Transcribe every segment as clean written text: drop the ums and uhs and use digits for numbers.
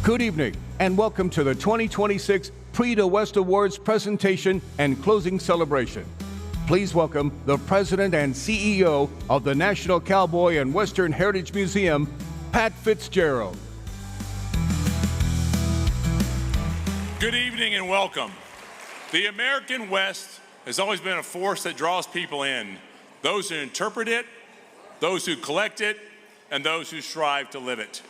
Good evening, and welcome to the 2026 Prix de West Awards presentation and closing celebration. Please welcome the President and CEO of the National Cowboy and Western Heritage Museum, Pat Fitzgerald. Good evening and welcome. The American West has always been a force that draws people in, those who interpret it, those who collect it, and those who strive to live it.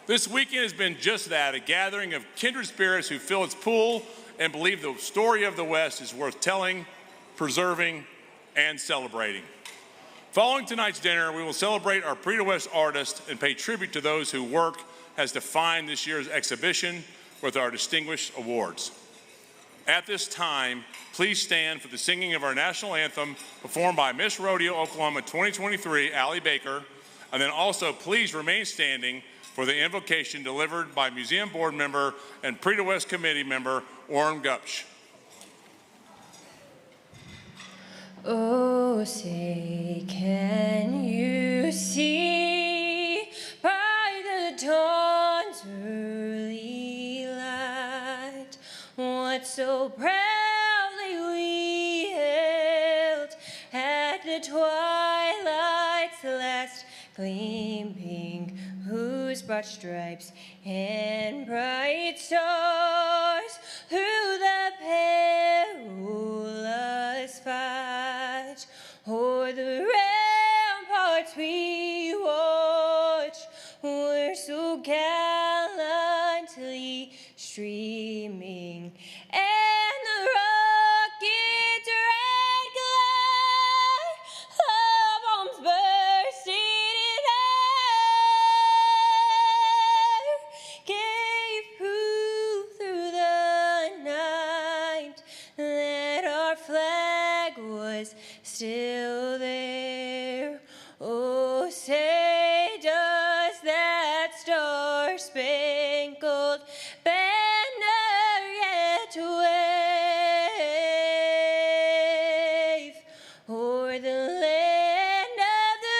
This weekend has been just that, a gathering of kindred spirits who fill its pool and believe the story of the West is worth telling, preserving, and celebrating. Following tonight's dinner, we will celebrate our Prix de West artists and pay tribute to those whose work has defined this year's exhibition with our distinguished awards. At this time, please stand for the singing of our national anthem performed by Miss Rodeo Oklahoma 2023, Allie Baker, and then also please remain standing for the invocation delivered by Museum Board member and Prix de West Committee member Orrin Gupsh. Oh, say, can you see by the dawn's early light what so proudly we held at the twilight's last gleaming, whose broad stripes and bright stars through the perilous fight o'er the ramparts we watched were so gallantly streaming, and the rocket's red glare, the bombs bursting in air, gave proof through the night that our flag was still there. Oh, say does that star-spangled banner yet wave o'er the land of the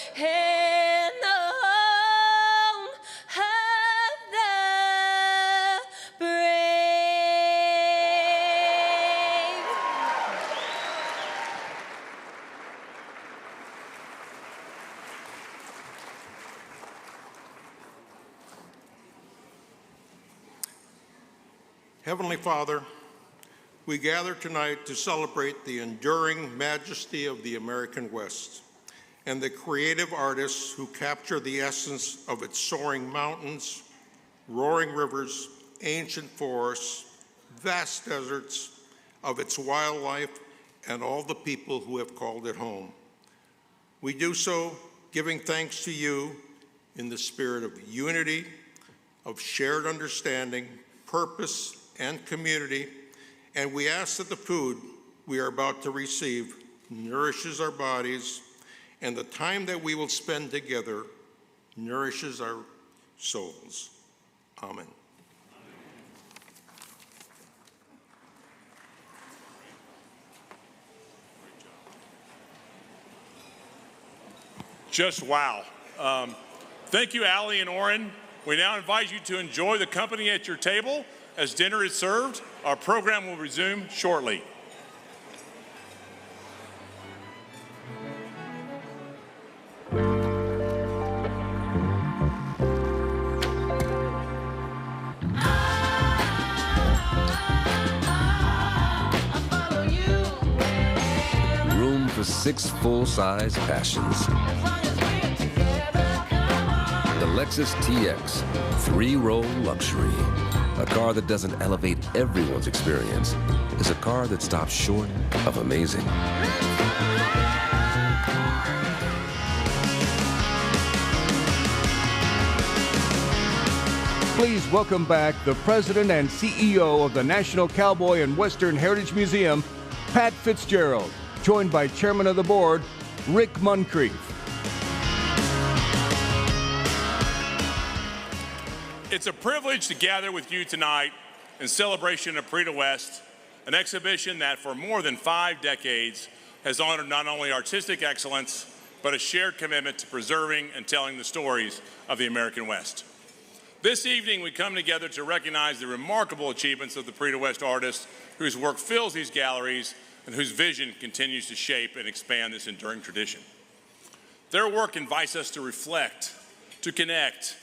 free and the home of the brave? Heavenly Father, we gather tonight to celebrate the enduring majesty of the American West and the creative artists who capture the essence of its soaring mountains, roaring rivers, ancient forests, vast deserts, of its wildlife, and all the people who have called it home. We do so giving thanks to you in the spirit of unity, of shared understanding, purpose, and community, and we ask that the food we are about to receive nourishes our bodies, and the time that we will spend together nourishes our souls. Amen. Just wow. Thank you, Allie and Orrin. We now invite you to enjoy the company at your table. As dinner is served, our program will resume shortly. Room for 6 full-size passions. The Lexus TX, 3-row luxury. A car that doesn't elevate everyone's experience is a car that stops short of amazing. Please welcome back the President and CEO of the National Cowboy and Western Heritage Museum, Pat Fitzgerald, joined by Chairman of the Board, Rick Moncrief. It's a privilege to gather with you tonight in celebration of Prix de West, an exhibition that for more than 5 decades has honored not only artistic excellence, but a shared commitment to preserving and telling the stories of the American West. This evening, we come together to recognize the remarkable achievements of the Prix de West artists whose work fills these galleries and whose vision continues to shape and expand this enduring tradition. Their work invites us to reflect, to connect,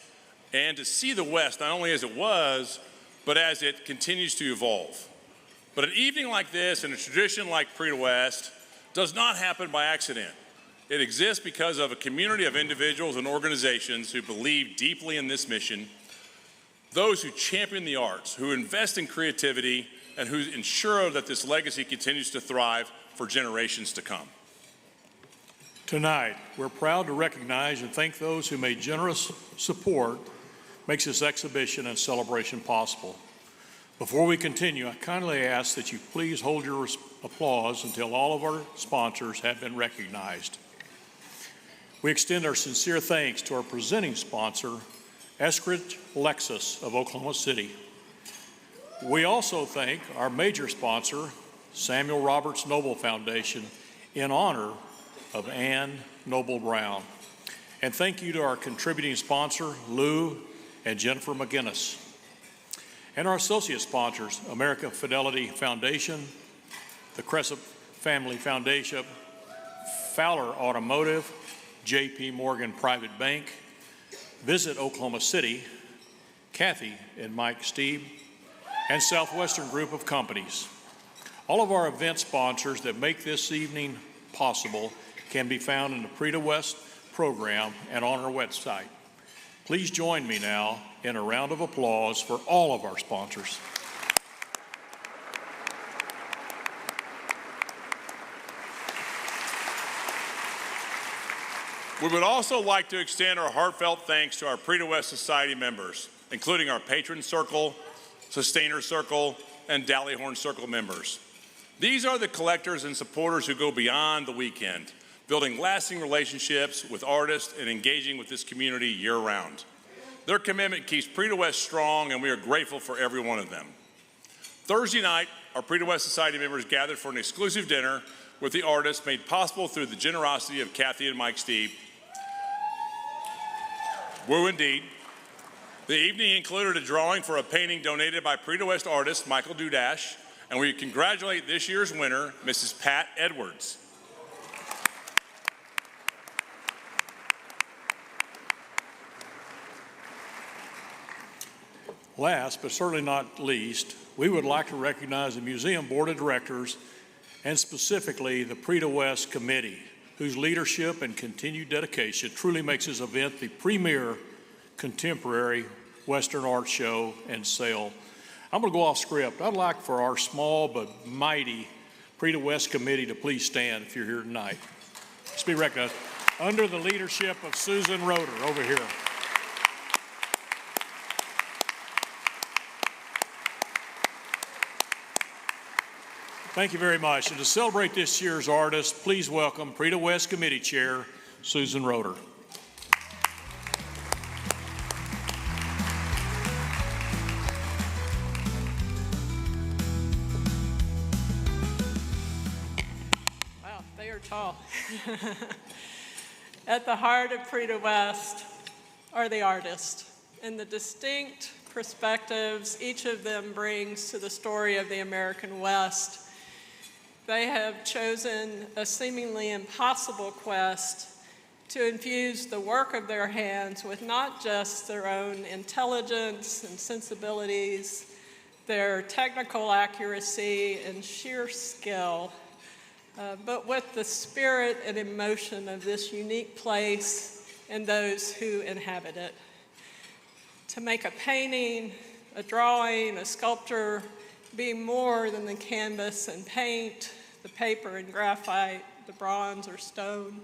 and to see the West not only as it was, but as it continues to evolve. But an evening like this and a tradition like Prix de West does not happen by accident. It exists because of a community of individuals and organizations who believe deeply in this mission, those who champion the arts, who invest in creativity, and who ensure that this legacy continues to thrive for generations to come. Tonight, we're proud to recognize and thank those who made generous support makes this exhibition and celebration possible. Before we continue, I kindly ask that you please hold your applause until all of our sponsors have been recognized. We extend our sincere thanks to our presenting sponsor, Eskridge Lexus of Oklahoma City. We also thank our major sponsor, Samuel Roberts Noble Foundation, in honor of Ann Noble Brown. And thank you to our contributing sponsor, Lou and Jennifer McGinnis. And our associate sponsors, America Fidelity Foundation, the Crescent Family Foundation, Fowler Automotive, J.P. Morgan Private Bank, Visit Oklahoma City, Kathy and Mike Steeb, and Southwestern Group of Companies. All of our event sponsors that make this evening possible can be found in the Prix de West program and on our website. Please join me now in a round of applause for all of our sponsors. We would also like to extend our heartfelt thanks to our Prix de West Society members, including our Patron Circle, Sustainer Circle, and Dalleyhorn Circle members. These are the collectors and supporters who go beyond the weekend, building lasting relationships with artists and engaging with this community year-round. Their commitment keeps Prix de West strong, and we are grateful for every one of them. Thursday night, our Prix de West Society members gathered for an exclusive dinner with the artists made possible through the generosity of Kathy and Mike Steeb. Woo indeed. The evening included a drawing for a painting donated by Prix de West artist Michael Dudash, and we congratulate this year's winner, Mrs. Pat Edwards. Last, but certainly not least, we would like to recognize the Museum Board of Directors and specifically the Prix de West Committee, whose leadership and continued dedication truly makes this event the premier contemporary Western art show and sale. I'm going to go off script. I'd like for our small but mighty Prix de West Committee to please stand if you're here tonight. Let's be recognized under the leadership of Susan Roeder over here. Thank you very much. And to celebrate this year's artist, please welcome Prix de West Committee Chair, Susan Roeder. Wow, they are tall. At the heart of Prix de West are the artists and the distinct perspectives each of them brings to the story of the American West. They have chosen a seemingly impossible quest to infuse the work of their hands with not just their own intelligence and sensibilities, their technical accuracy and sheer skill, but with the spirit and emotion of this unique place and those who inhabit it. To make a painting, a drawing, a sculpture be more than the canvas and paint, the paper and graphite, the bronze or stone.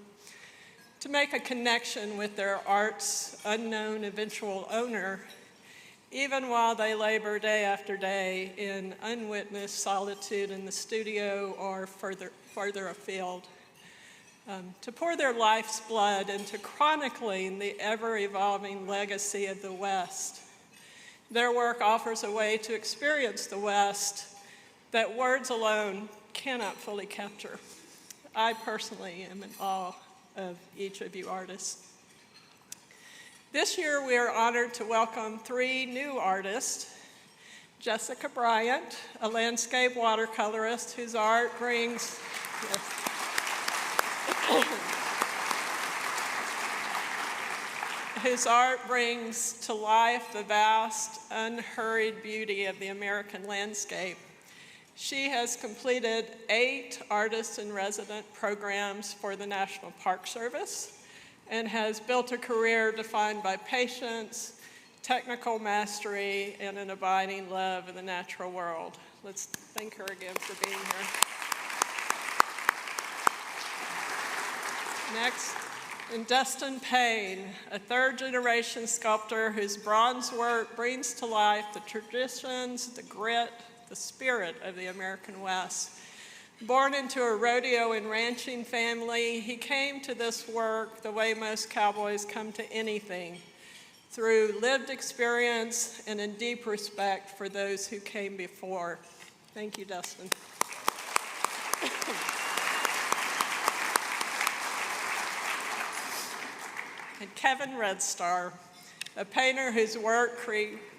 To make a connection with their art's unknown eventual owner, even while they labor day after day in unwitnessed solitude in the studio or further afield. To pour their life's blood into chronicling the ever-evolving legacy of the West. Their work offers a way to experience the West that words alone cannot fully capture. I personally am in awe of each of you artists. This year, we are honored to welcome 3 new artists. Jessica Bryant, a landscape watercolorist whose art brings, whose art brings to life the vast, unhurried beauty of the American landscape. She has completed 8 artist-in-resident programs for the National Park Service and has built a career defined by patience, technical mastery, and an abiding love of the natural world. Let's thank her again for being here. Next, and Dustin Payne, a 3rd-generation sculptor whose bronze work brings to life the traditions, the grit, the spirit of the American West. Born into a rodeo and ranching family, he came to this work the way most cowboys come to anything, through lived experience and in deep respect for those who came before. Thank you, Dustin. And Kevin Redstar, a painter whose work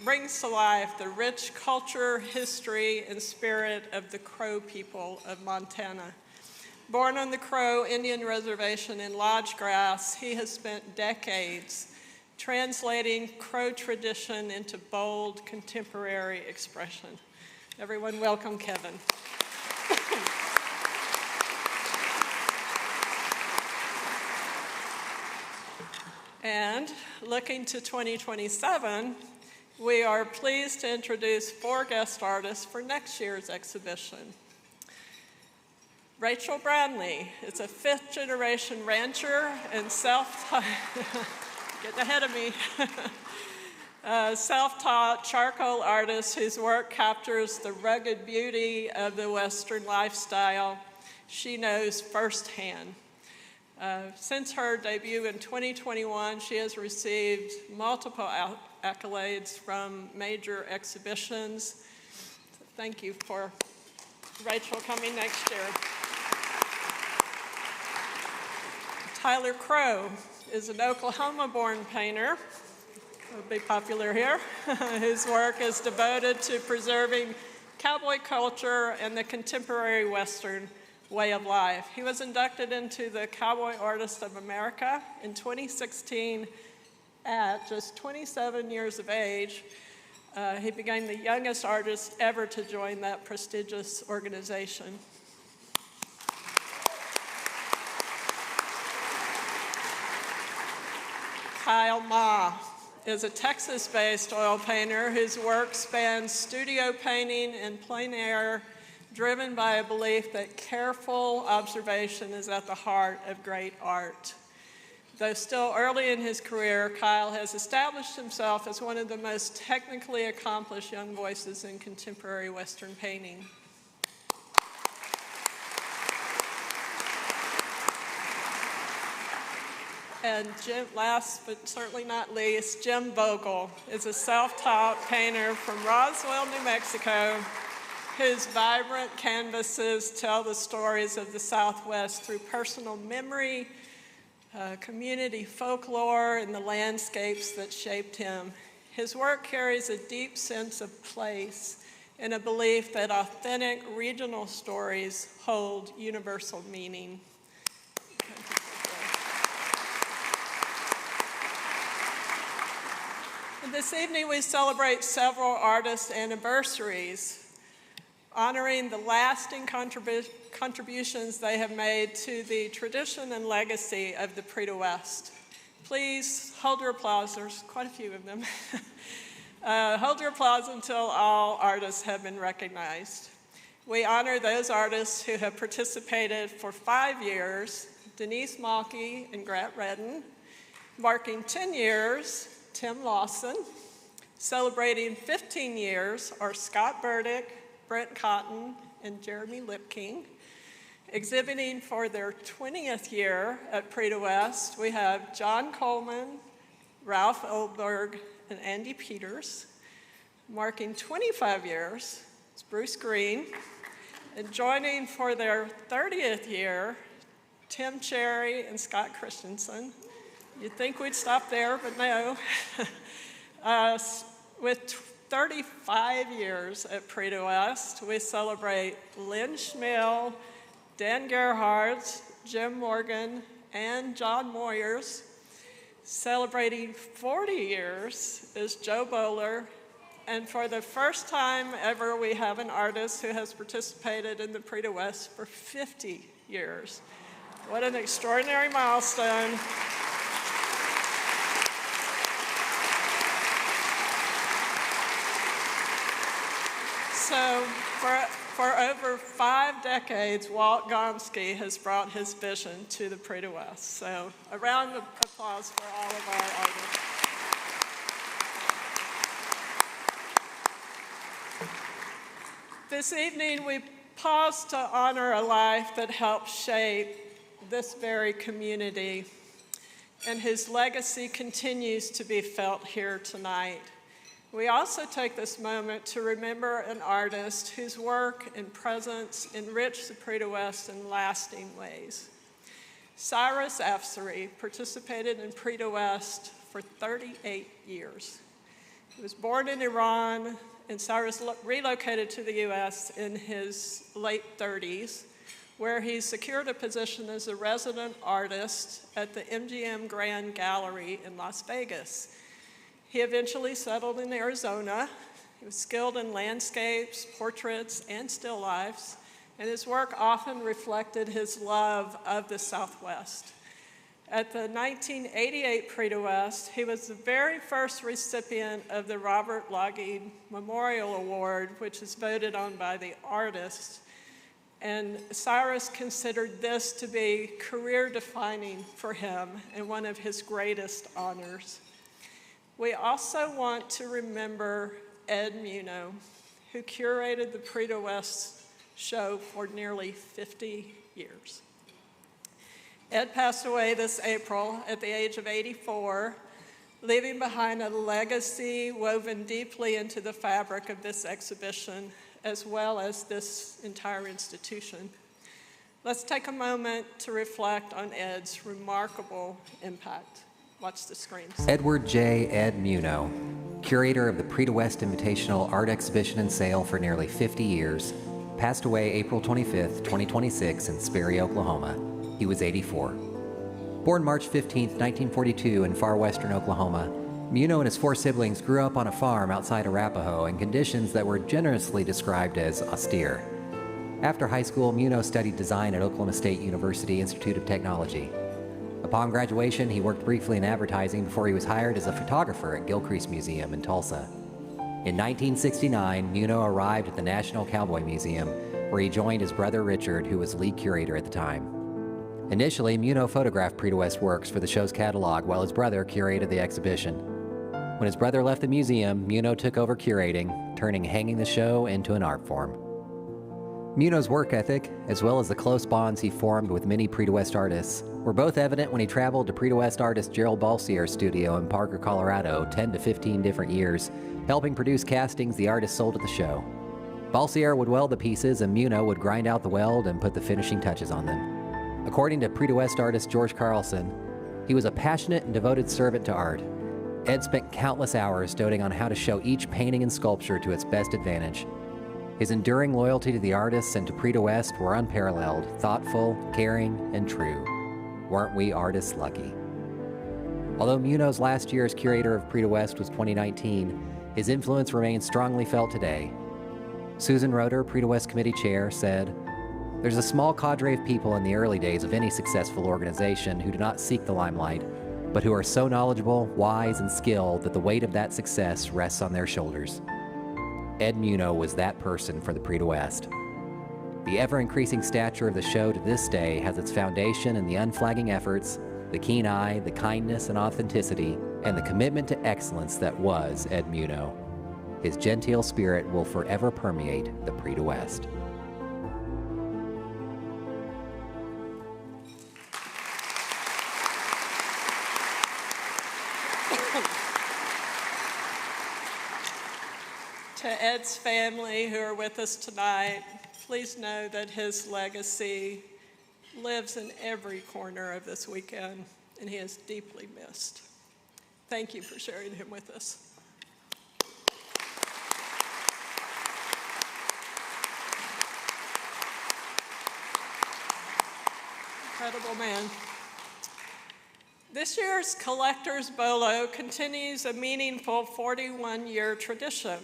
brings to life the rich culture, history, and spirit of the Crow people of Montana. Born on the Crow Indian Reservation in Lodge Grass, he has spent decades translating Crow tradition into bold, contemporary expression. Everyone welcome Kevin. And looking to 2027, we are pleased to introduce 4 guest artists for next year's exhibition. Rachel Brownlee is a 5th-generation rancher and getting ahead of me. Self-taught charcoal artist whose work captures the rugged beauty of the Western lifestyle she knows firsthand. Since her debut in 2021, she has received multiple accolades from major exhibitions. So thank you for Rachel coming next year. Tyler Crow is an Oklahoma-born painter, would be popular here, whose work is devoted to preserving cowboy culture and the contemporary Western way of life. He was inducted into the Cowboy Artist of America in 2016 at just 27 years of age. He became the youngest artist ever to join that prestigious organization. Kyle Ma is a Texas-based oil painter whose work spans studio painting and plein air, driven by a belief that careful observation is at the heart of great art. Though still early in his career, Kyle has established himself as one of the most technically accomplished young voices in contemporary Western painting. And last but certainly not least, Jim Vogel is a self-taught painter from Roswell, New Mexico, whose vibrant canvases tell the stories of the Southwest through personal memory, community folklore, and the landscapes that shaped him. His work carries a deep sense of place and a belief that authentic regional stories hold universal meaning. And this evening we celebrate several artists' anniversaries, honoring the lasting contributions they have made to the tradition and legacy of the Prix de West. Please hold your applause. There's quite a few of them. Hold your applause until all artists have been recognized. We honor those artists who have participated for 5 years: Denise Malky and Grant Redden. Marking 10 years, Tim Lawson. Celebrating 15 years are Scott Burdick, Brent Cotton, and Jeremy Lipking. Exhibiting for their 20th year at Prix de West, we have John Coleman, Ralph Oldberg, and Andy Peters. Marking 25 years is Bruce Green. And joining for their 30th year, Tim Cherry, and Scott Christensen. You'd think we'd stop there, but no. With 35 years at Prix de West, we celebrate Lynn Schmiel, Dan Gerhardt, Jim Morgan, and John Moyers. Celebrating 40 years is Joe Bowler, and for the first time ever, we have an artist who has participated in the Prix de West for 50 years. What an extraordinary milestone. So for over 5 decades, Walt Gonski has brought his vision to the Prix de West. So a round of applause for all of our artists. This evening, we pause to honor a life that helped shape this very community, and his legacy continues to be felt here tonight. We also take this moment to remember an artist whose work and presence enriched the Prix de West in lasting ways. Cyrus Afsari participated in Prix de West for 38 years. He was born in Iran, and Cyrus relocated to the US in his late 30s, where he secured a position as a resident artist at the MGM Grand Gallery in Las Vegas. He eventually settled in Arizona. He was skilled in landscapes, portraits, and still lifes, and his work often reflected his love of the Southwest. At the 1988 Prix de West, he was the very first recipient of the Robert Lougheed Memorial Award, which is voted on by the artists. And Cyrus considered this to be career-defining for him and one of his greatest honors. We also want to remember Ed Muno, who curated the Prix de West show for nearly 50 years. Ed passed away this April at the age of 84, leaving behind a legacy woven deeply into the fabric of this exhibition, as well as this entire institution. Let's take a moment to reflect on Ed's remarkable impact. Watch the screens. Edward J. Ed Muno, curator of the Prix de West Invitational Art Exhibition and Sale for nearly 50 years, passed away April 25, 2026 in Sperry, Oklahoma. He was 84. Born March 15, 1942 in far western Oklahoma, Muno and his 4 siblings grew up on a farm outside Arapahoe in conditions that were generously described as austere. After high school, Muno studied design at Oklahoma State University Institute of Technology. Upon graduation, he worked briefly in advertising before he was hired as a photographer at Gilcrease Museum in Tulsa. In 1969, Muno arrived at the National Cowboy Museum, where he joined his brother Richard, who was lead curator at the time. Initially, Muno photographed Prix de West works for the show's catalog while his brother curated the exhibition. When his brother left the museum, Muno took over curating, turning hanging the show into an art form. Muno's work ethic, as well as the close bonds he formed with many Prix de West artists, were both evident when he traveled to Prix de West artist Gerald Balsier's studio in Parker, Colorado, 10 to 15 different years, helping produce castings the artist sold at the show. Balsier would weld the pieces, and Muno would grind out the weld and put the finishing touches on them. According to Prix de West artist George Carlson, he was a passionate and devoted servant to art. Ed spent countless hours doting on how to show each painting and sculpture to its best advantage. His enduring loyalty to the artists and to Prix de West were unparalleled, thoughtful, caring, and true. Weren't we artists lucky? Although Muno's last year as curator of Prix de West was 2019, his influence remains strongly felt today. Susan Roeder, Prix de West committee chair, said, "There's a small cadre of people in the early days of any successful organization who do not seek the limelight, but who are so knowledgeable, wise, and skilled that the weight of that success rests on their shoulders." Ed Muno was that person for the Prix de West. The ever-increasing stature of the show to this day has its foundation in the unflagging efforts, the keen eye, the kindness and authenticity, and the commitment to excellence that was Ed Muno. His genteel spirit will forever permeate the Prix de West. To Ed's family who are with us tonight, please know that his legacy lives in every corner of this weekend, and he is deeply missed. Thank you for sharing him with us. Incredible man. This year's Collector's Bolo continues a meaningful 41-year tradition.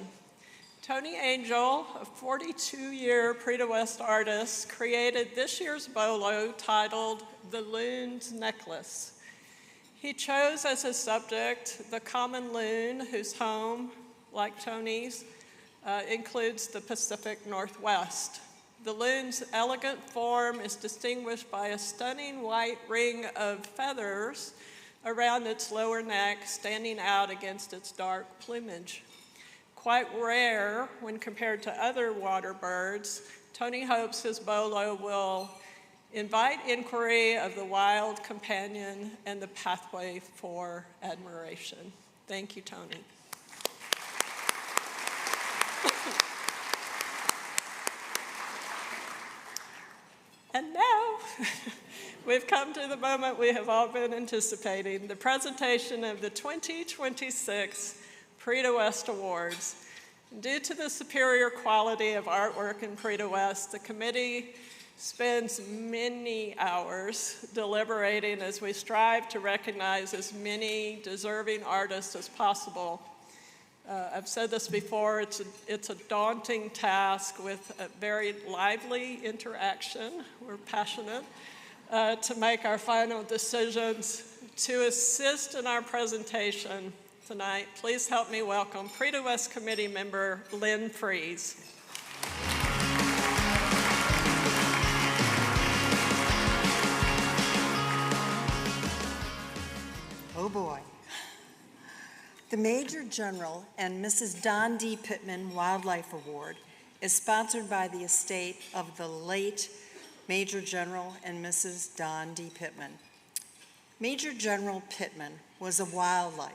Tony Angel, a 42-year Prix de West artist, created this year's bolo titled The Loon's Necklace. He chose as his subject the common loon, whose home, like Tony's, includes the Pacific Northwest. The loon's elegant form is distinguished by a stunning white ring of feathers around its lower neck, standing out against its dark plumage. Quite rare when compared to other water birds, Tony hopes his bolo will invite inquiry of the wild companion and the pathway for admiration. Thank you, Tony. And now, we've come to the moment we have all been anticipating, the presentation of the 2026 Prix de West Awards. Due to the superior quality of artwork in Prix de West, the committee spends many hours deliberating as we strive to recognize as many deserving artists as possible. I've said this before, it's a daunting task with a very lively interaction. We're passionate to make our final decisions. To assist in our presentation tonight, please help me welcome Prix de West Committee member Lynn Freeze. Oh boy. The Major General and Mrs. Don D. Pittman Wildlife Award is sponsored by the estate of the late Major General and Mrs. Don D. Pittman. Major General Pittman was a wildlife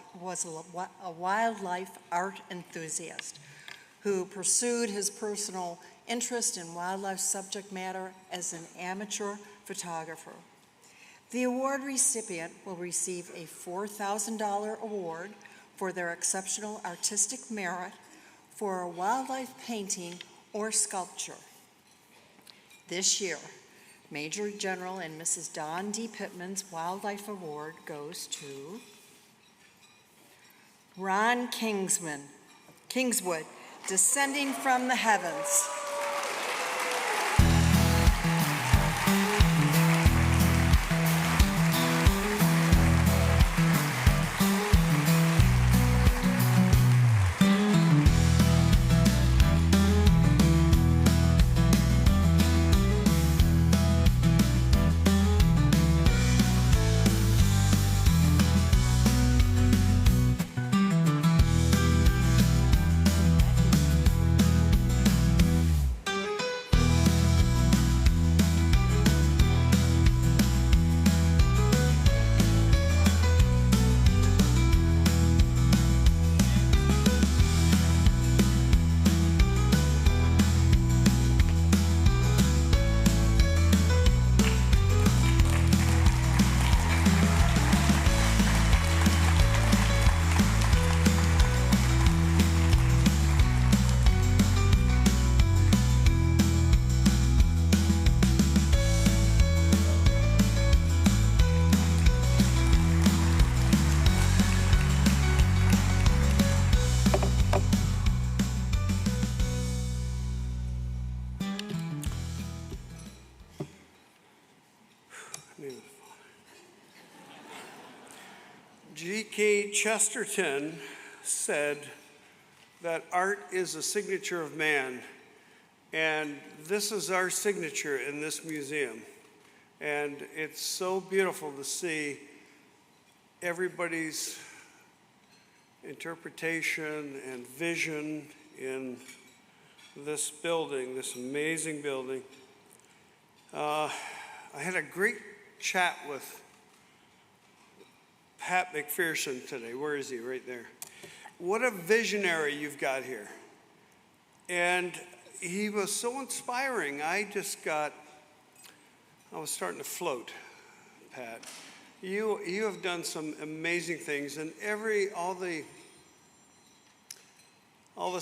art enthusiast who pursued his personal interest in wildlife subject matter as an amateur photographer. The award recipient will receive a $4,000 award for their exceptional artistic merit for a wildlife painting or sculpture. This year, Major General and Mrs. Don D. Pittman's Wildlife Award goes to Ron Kingswood, Descending from the Heavens. G.K. Chesterton said that art is a signature of man, and this is our signature in this museum. And it's so beautiful to see everybody's interpretation and vision in this building, this amazing building. I had a great chat with Pat McPherson today. Where is he? Right there. What a visionary you've got here. And he was so inspiring. I just got I was starting to float, Pat. You have done some amazing things, and all the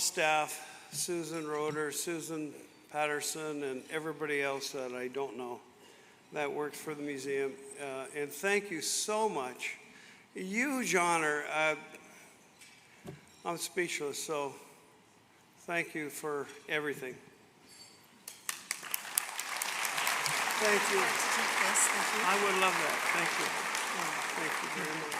staff, Susan Roeder, Susan Patterson, and everybody else that I don't know that works for the museum, and thank you so much. Huge honor. I'm speechless, so thank you for everything. Thank you. I would love that. Thank you. Thank you very much.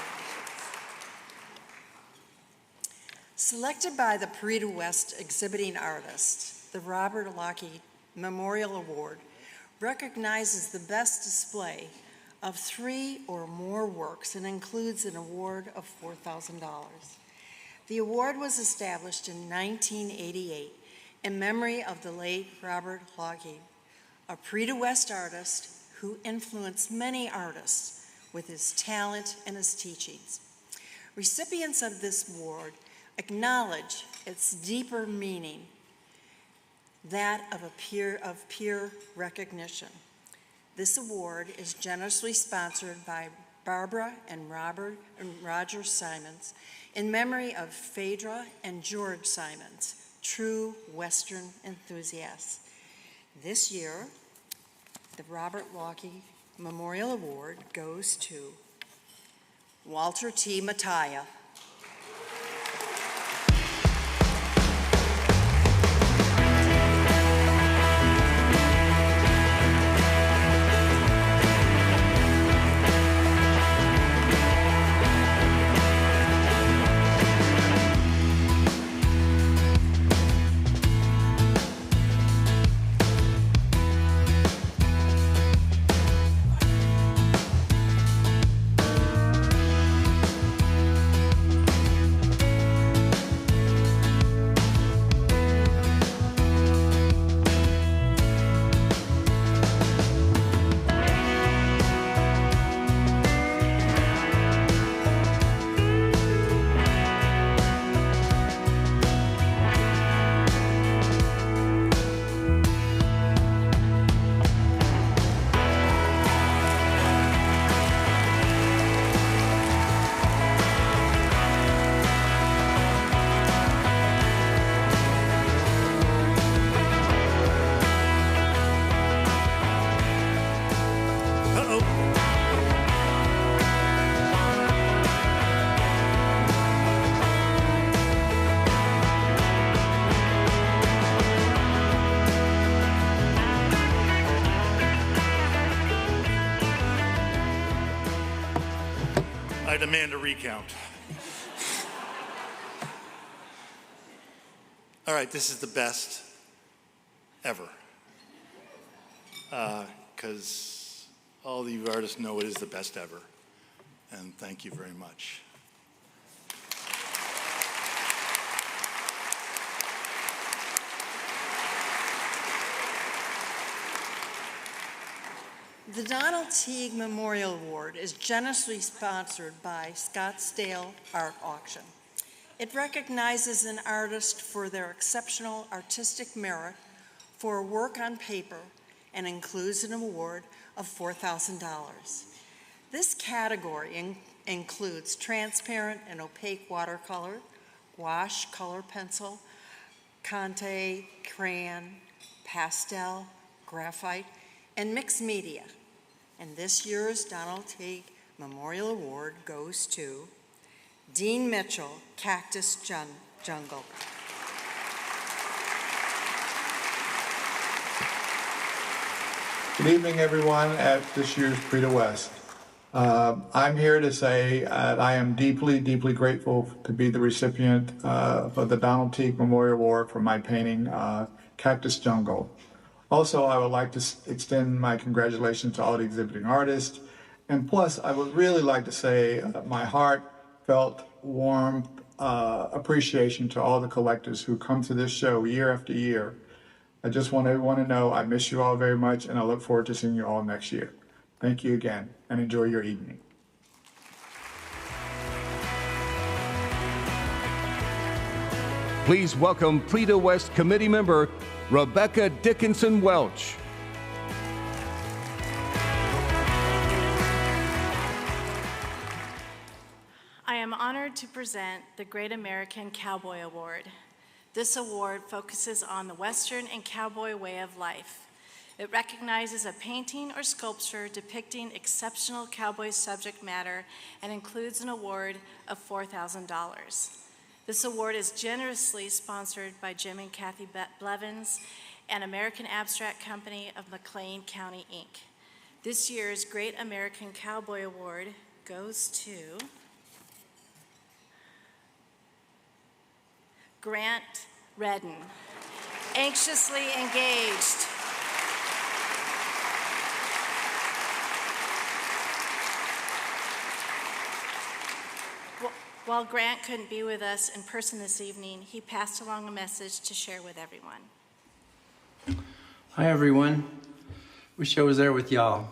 Selected by the Prix de West exhibiting artists, the Robert Lockheed Memorial Award recognizes the best display of 3 or more works and includes an award of $4,000. The award was established in 1988 in memory of the late Robert Lockheed, a Prix de West artist who influenced many artists with his talent and his teachings. Recipients of this award acknowledge its deeper meaning, that of peer recognition. This award is generously sponsored by Barbara and Roger Simons in memory of Phaedra and George Simons, true Western enthusiasts. This year, the Robert Lockheed Memorial Award goes to Walter T. Mattia. I demand a recount. All right, this is the best ever. Because all of you artists know it is the best ever. And thank you very much. The Donald Teague Memorial Award is generously sponsored by Scottsdale Art Auction. It recognizes an artist for their exceptional artistic merit for work on paper and includes an award of $4,000. This category includes transparent and opaque watercolor, gouache color pencil, Conte, crayon, pastel, graphite, and mixed media. And this year's Donald Teague Memorial Award goes to Dean Mitchell, Cactus Jungle. Good evening, everyone, at this year's Prix de West. I'm here to say that I am deeply, deeply grateful to be the recipient of the Donald Teague Memorial Award for my painting, Cactus Jungle. Also, I would like to extend my congratulations to all the exhibiting artists. And plus, I would really like to say my heartfelt, warm appreciation to all the collectors who come to this show year after year. I just want everyone to know I miss you all very much, and I look forward to seeing you all next year. Thank you again, and enjoy your evening. Please welcome Prix de West committee member Rebecca Dickinson Welch. I am honored to present the Great American Cowboy Award. This award focuses on the Western and cowboy way of life. It recognizes a painting or sculpture depicting exceptional cowboy subject matter and includes an award of $4,000. This award is generously sponsored by Jim and Kathy Blevins and American Abstract Company of McLean County, Inc. This year's Great American Cowboy Award goes to Grant Redden, anxiously engaged. While Grant couldn't be with us in person this evening, he passed along a message to share with everyone. Hi everyone. Wish I was there with y'all.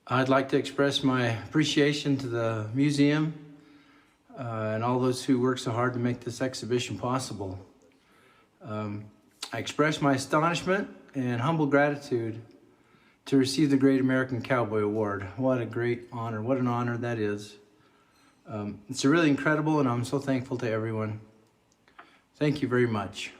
I'd like to express my appreciation to the museum and all those who worked so hard to make this exhibition possible. I express my astonishment and humble gratitude to receive the Great American Cowboy Award. What a great honor, what an honor that is. It's really incredible, and I'm so thankful to everyone. Thank you very much.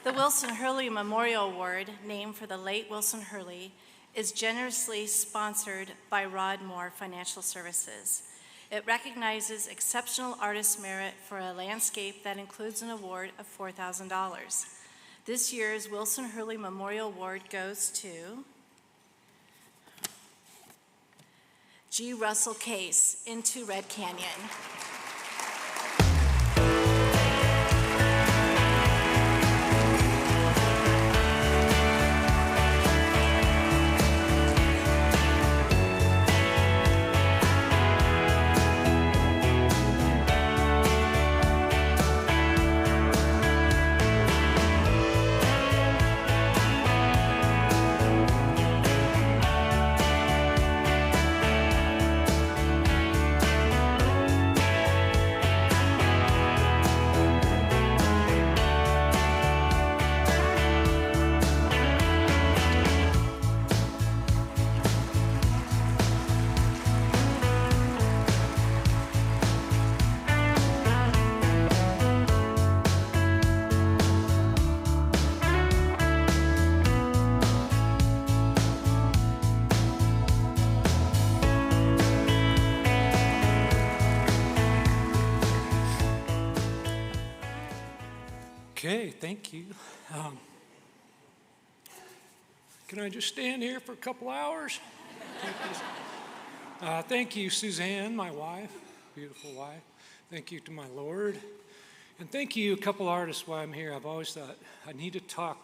The Wilson Hurley Memorial Award, named for the late Wilson Hurley, is generously sponsored by Rod Moore Financial Services. It recognizes exceptional artist merit for a landscape that includes an award of $4,000. This year's Wilson Hurley Memorial Award goes to G. Russell Case, Into Red Canyon. Okay, thank you. Can I just stand here for a couple hours? Thank you, Suzanne, my wife, beautiful wife. Thank you to my Lord. And thank you, a couple artists, while I'm here. I've always thought I need to tell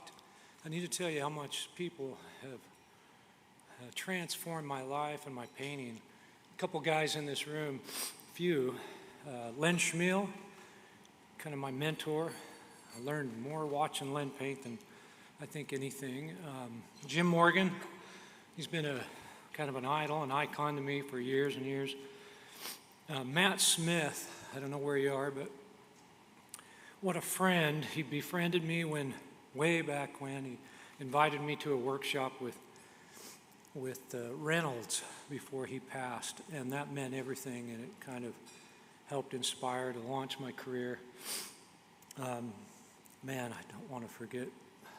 you how much people have transformed my life and my painting. A couple guys in this room, Len Schmiel, kind of my mentor. I learned more watching Len paint than I think anything. Jim Morgan, he's been a kind of an idol, an icon to me for years and years. Matt Smith, I don't know where you are, but what a friend. He befriended me way back when. He invited me to a workshop with Reynolds before he passed, and that meant everything, and it kind of helped inspire to launch my career. Man, I don't want to forget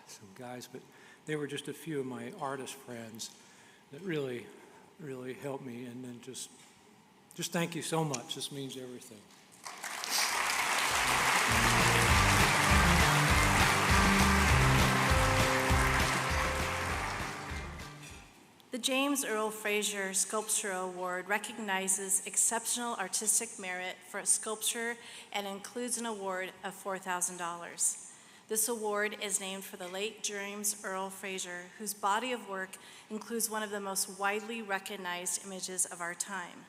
some guys, but they were just a few of my artist friends that really, really helped me. And then just thank you so much. This means everything. The James Earl Fraser Sculptural Award recognizes exceptional artistic merit for a sculpture and includes an award of $4,000. This award is named for the late James Earl Fraser, whose body of work includes one of the most widely recognized images of our time,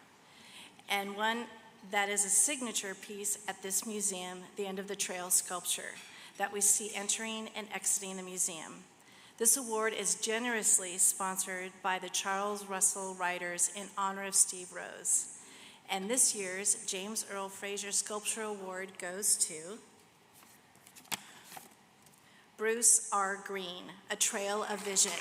and one that is a signature piece at this museum, the End of the Trail sculpture, that we see entering and exiting the museum. This award is generously sponsored by the Charles Russell Writers in honor of Steve Rose. And this year's James Earl Fraser Sculptural Award goes to Bruce R. Green, A Trail of Vision.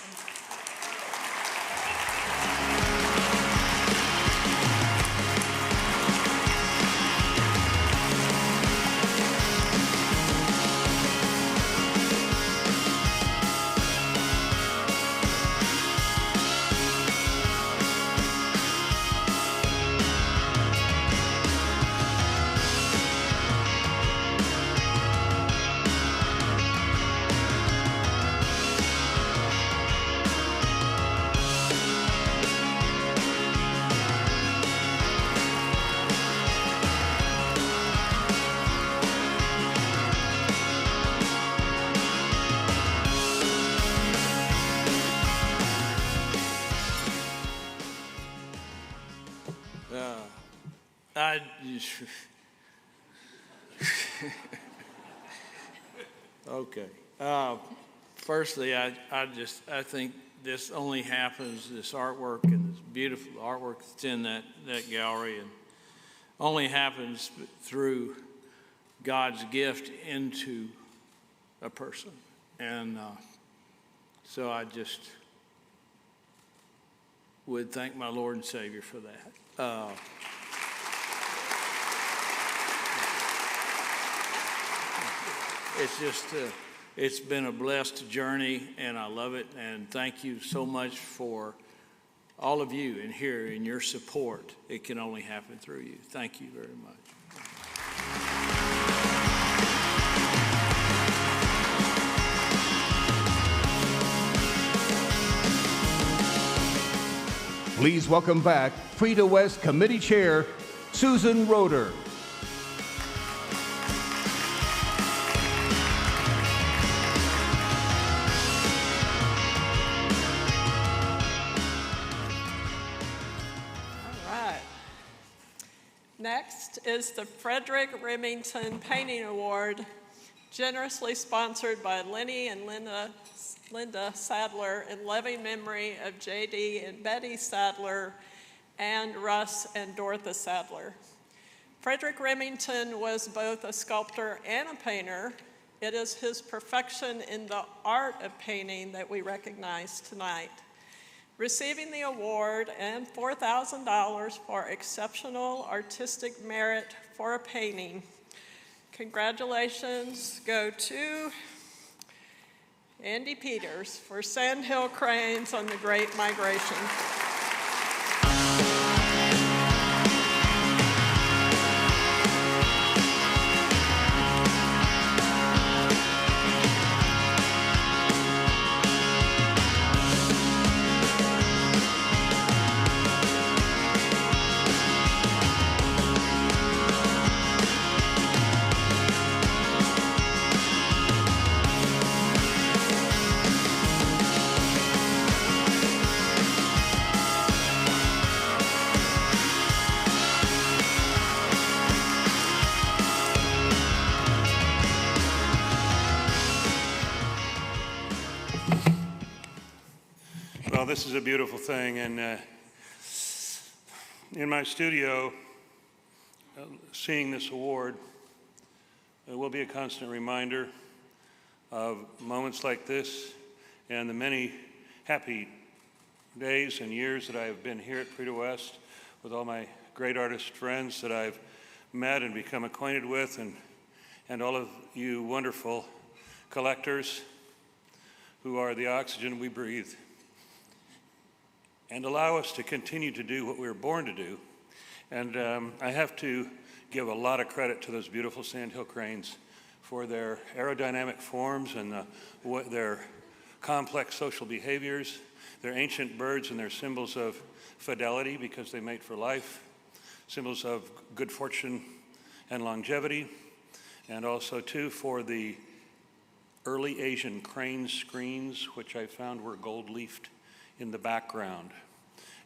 Okay. Firstly, I think this only happens, this artwork and this beautiful artwork that's in that gallery, and only happens through God's gift into a person. And so I just would thank my Lord and Savior for that. It's just, it's been a blessed journey, and I love it. And thank you so much for all of you in here and your support. It can only happen through you. Thank you very much. Please welcome back Prix de West Committee Chair, Susan Roeder. Next is the Frederick Remington Painting Award, generously sponsored by Lenny and Linda Sadler in loving memory of J.D. and Betty Sadler and Russ and Dorothy Sadler. Frederick Remington was both a sculptor and a painter. It is his perfection in the art of painting that we recognize tonight. Receiving the award and $4,000 for exceptional artistic merit for a painting. Congratulations go to Andy Peters for Sandhill Cranes on the Great Migration. Well, this is a beautiful thing, and in my studio, seeing this award will be a constant reminder of moments like this and the many happy days and years that I have been here at Prix de West with all my great artist friends that I've met and become acquainted with, and all of you wonderful collectors who are the oxygen we breathe and allow us to continue to do what we were born to do. And I have to give a lot of credit to those beautiful sandhill cranes for their aerodynamic forms and their complex social behaviors, their ancient birds and their symbols of fidelity because they mate for life, symbols of good fortune and longevity, and also too for the early Asian crane screens, which I found were gold-leafed in the background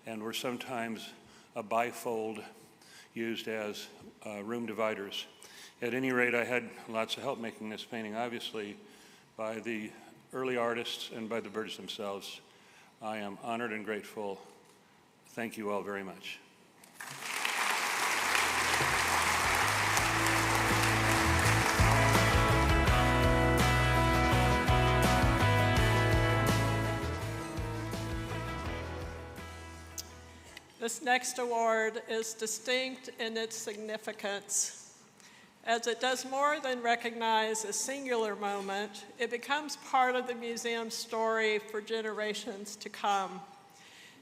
and were sometimes a bifold used as room dividers. At any rate, I had lots of help making this painting, obviously, by the early artists and by the birds themselves. I am honored and grateful. Thank you all very much. This next award is distinct in its significance. As it does more than recognize a singular moment, it becomes part of the museum's story for generations to come.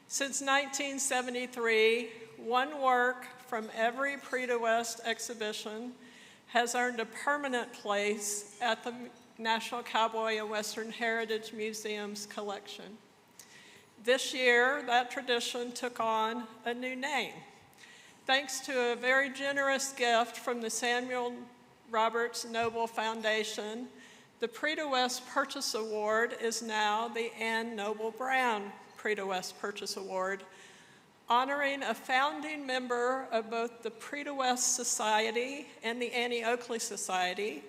Since 1973, one work from every Prix de West exhibition has earned a permanent place at the National Cowboy and Western Heritage Museum's collection. This year, that tradition took on a new name. Thanks to a very generous gift from the Samuel Roberts Noble Foundation, the Prix de West Purchase Award is now the Ann Noble Brown Prix de West Purchase Award, honoring a founding member of both the Prix de West Society and the Annie Oakley Society,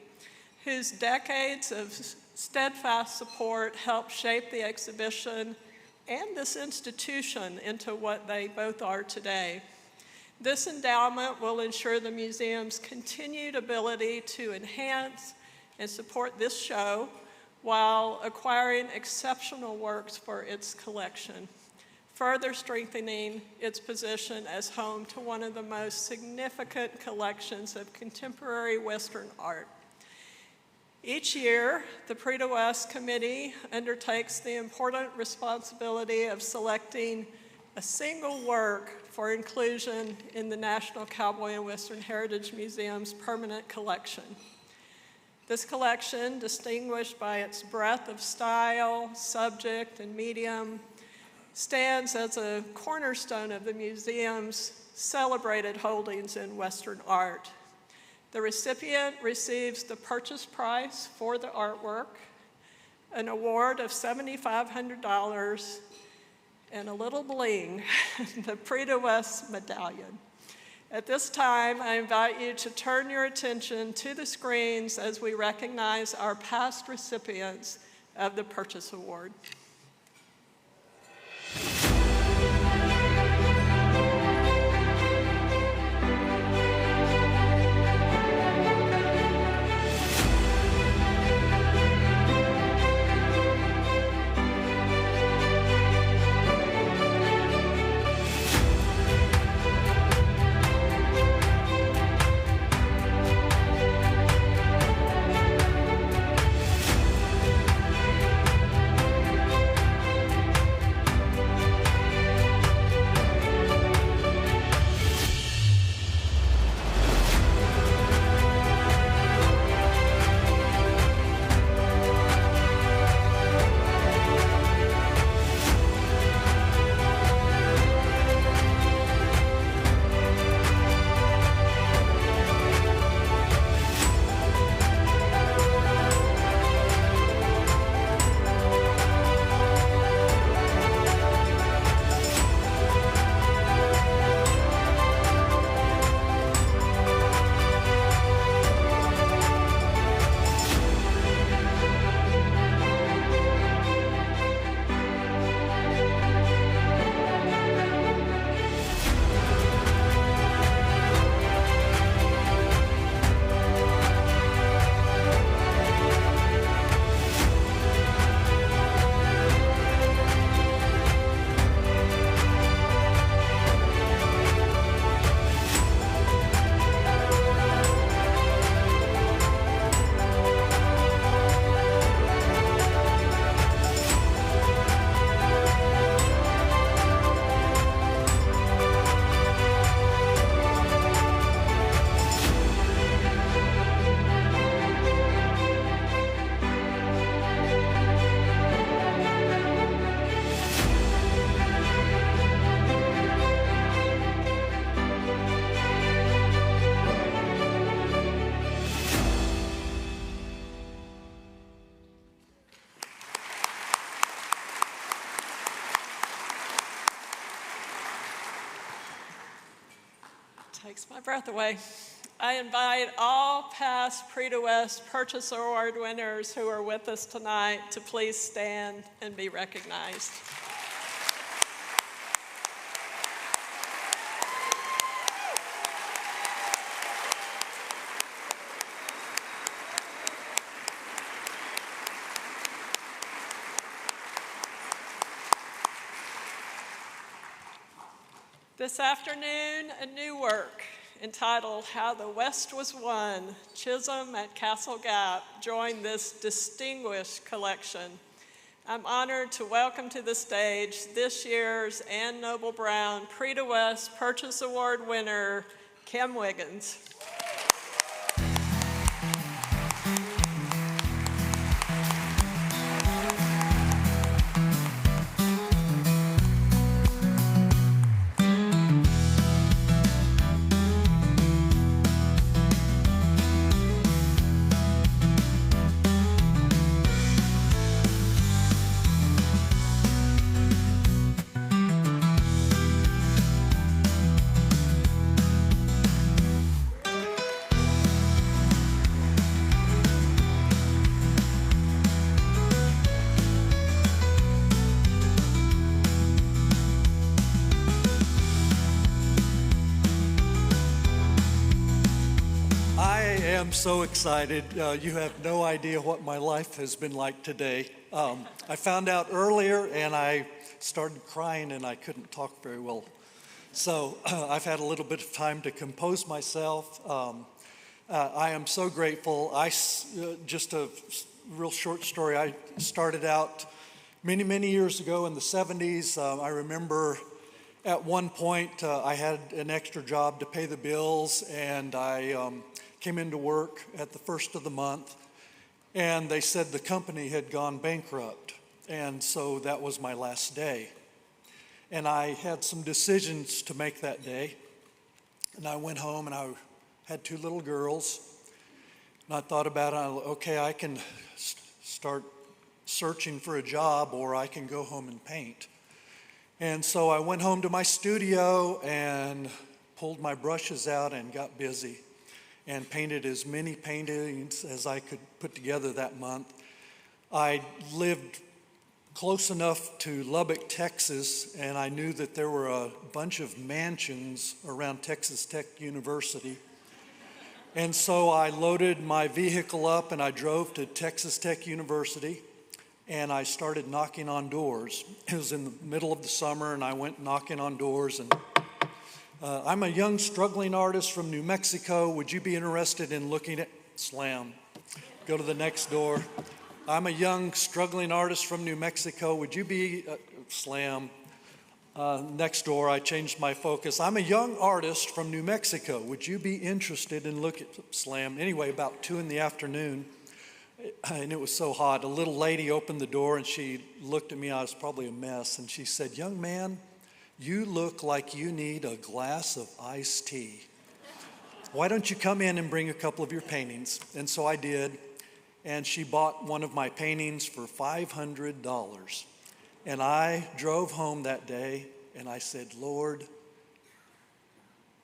whose decades of steadfast support helped shape the exhibition and this institution into what they both are today. This endowment will ensure the museum's continued ability to enhance and support this show while acquiring exceptional works for its collection, further strengthening its position as home to one of the most significant collections of contemporary Western art. Each year, the Prix de West Committee undertakes the important responsibility of selecting a single work for inclusion in the National Cowboy and Western Heritage Museum's permanent collection. This collection, distinguished by its breadth of style, subject, and medium, stands as a cornerstone of the museum's celebrated holdings in Western art. The recipient receives the purchase price for the artwork, an award of $7,500, and a little bling, the Prix de West medallion. At this time, I invite you to turn your attention to the screens as we recognize our past recipients of the Purchase Award. Takes my breath away. I invite all past Prix de West Purchase Award winners who are with us tonight to please stand and be recognized. This afternoon, a new work entitled How the West Was Won, Chisholm at Castle Gap, joined this distinguished collection. I'm honored to welcome to the stage this year's Ann Noble Brown Prix de West Purchase Award winner, Kim Wiggins. I'm so excited. You have no idea what my life has been like today. I found out earlier and I started crying and I couldn't talk very well. So I've had a little bit of time to compose myself. I am so grateful. Just a real short story. I started out many, many years ago in the 70s. I remember at one point I had an extra job to pay the bills, and I came into work at the first of the month, and they said the company had gone bankrupt, and so that was my last day. And I had some decisions to make that day, and I went home and I had two little girls, and I thought about it. Okay, I can start searching for a job, or I can go home and paint. And so I went home to my studio and pulled my brushes out and got busy and painted as many paintings as I could put together that month. I lived close enough to Lubbock, Texas, and I knew that there were a bunch of mansions around Texas Tech University. And so I loaded my vehicle up and I drove to Texas Tech University, and I started knocking on doors. It was in the middle of the summer, and I went knocking on doors. And I'm a young struggling artist from New Mexico. Would you be interested in looking at slam? Go to the next door. I'm a young struggling artist from New Mexico. Would you be slam? Next door, I changed my focus. I'm a young artist from New Mexico. Would you be interested in looking at slam? Anyway, about 2 p.m, and it was so hot. A little lady opened the door and she looked at me. I was probably a mess, and she said, "Young man, you look like you need a glass of iced tea. Why don't you come in and bring a couple of your paintings?" And so I did, and she bought one of my paintings for $500. And I drove home that day and I said, "Lord,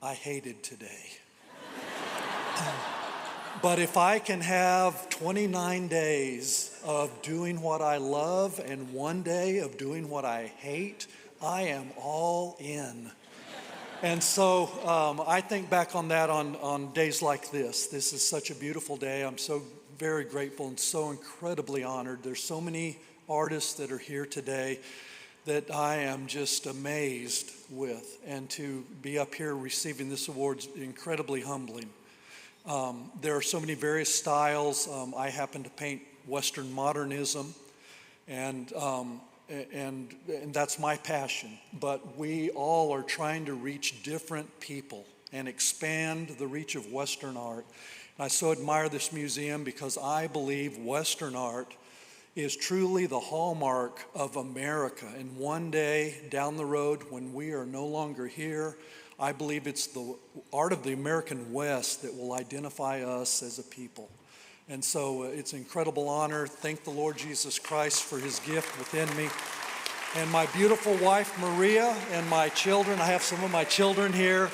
I hated today. But if I can have 29 days of doing what I love and 1 day of doing what I hate, I am all in." And so I think back on that on days like this. This is such a beautiful day. I'm so very grateful and so incredibly honored. There's so many artists that are here today that I am just amazed with. And to be up here receiving this award is incredibly humbling. There are so many various styles. I happen to paint Western modernism, and that's my passion. But we all are trying to reach different people and expand the reach of Western art. And I so admire this museum because I believe Western art is truly the hallmark of America. And one day down the road, when we are no longer here, I believe it's the art of the American West that will identify us as a people. And so it's an incredible honor. Thank the Lord Jesus Christ for his gift within me. And my beautiful wife, Maria, and my children. I have some of my children here.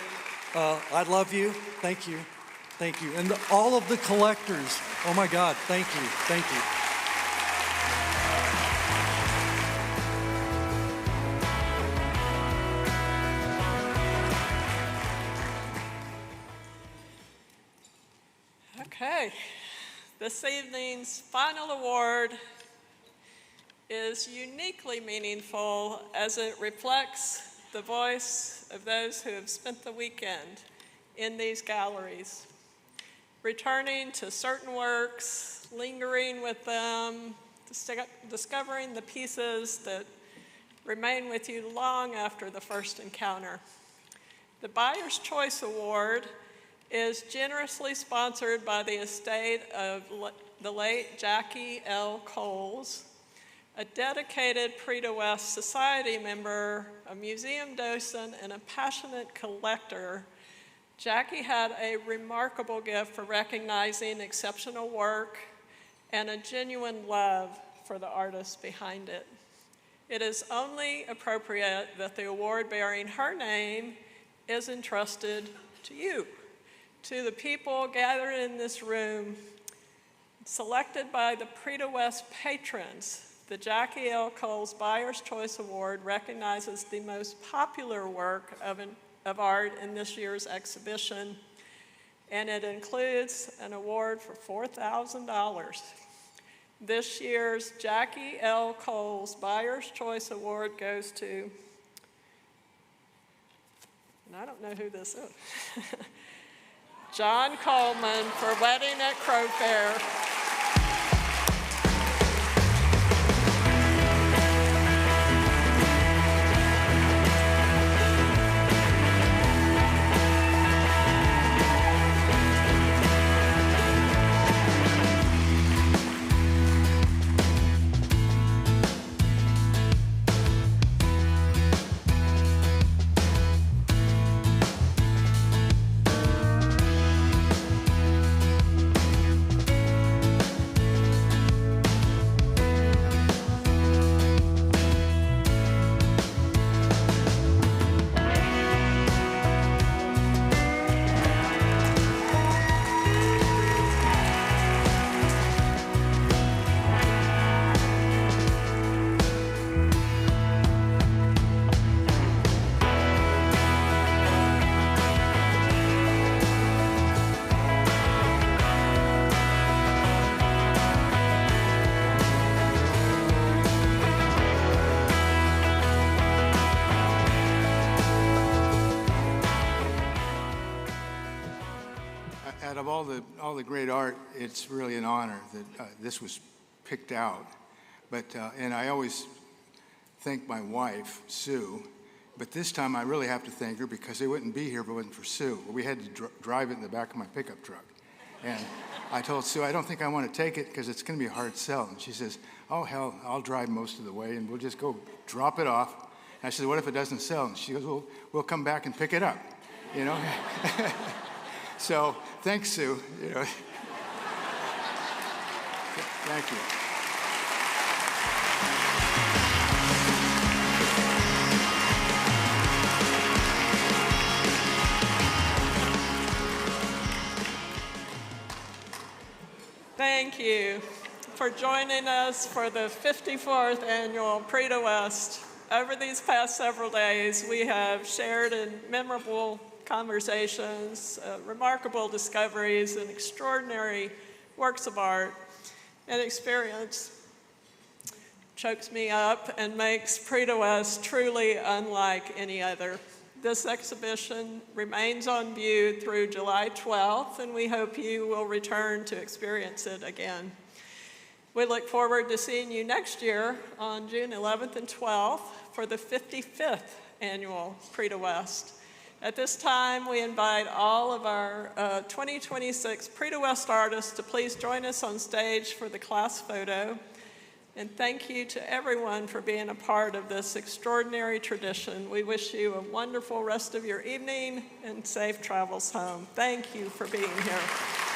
I love you. Thank you. Thank you. And all of the collectors. Oh my God, thank you. Thank you. Okay, this evening's final award is uniquely meaningful as it reflects the voice of those who have spent the weekend in these galleries, returning to certain works, lingering with them, discovering the pieces that remain with you long after the first encounter. The Buyer's Choice Award is generously sponsored by the estate of the late Jackie L. Coles, a dedicated Prix de West Society member, a museum docent, and a passionate collector. Jackie had a remarkable gift for recognizing exceptional work and a genuine love for the artists behind it. It is only appropriate that the award bearing her name is entrusted to you, to the people gathered in this room, selected by the Prix de West patrons. The Jackie L. Coles Buyer's Choice Award recognizes the most popular work of art in this year's exhibition, and it includes an award for $4,000. This year's Jackie L. Coles Buyer's Choice Award goes to, and I don't know who this is, John Coleman for Wedding at Crow Fair. Out of all the great art, it's really an honor that this was picked out. But and I always thank my wife, Sue, but this time I really have to thank her because they wouldn't be here if it wasn't for Sue. We had to drive it in the back of my pickup truck. And I told Sue, I don't think I want to take it because it's going to be a hard sell. And she says, oh, hell, I'll drive most of the way and we'll just go drop it off. And I said, what if it doesn't sell? And she goes, well, we'll come back and pick it up, you know? So thanks, Sue. You know. Thank you. Thank you for joining us for the 54th annual Prix de West. Over these past several days, we have shared in memorable conversations, remarkable discoveries, and extraordinary works of art and experience. Chokes me up and makes Prix de West truly unlike any other. This exhibition remains on view through July 12th, and we hope you will return to experience it again. We look forward to seeing you next year on June 11th and 12th for the 55th annual Prix de West. At this time, we invite all of our 2026 Prix de West artists to please join us on stage for the class photo. And thank you to everyone for being a part of this extraordinary tradition. We wish you a wonderful rest of your evening and safe travels home. Thank you for being here.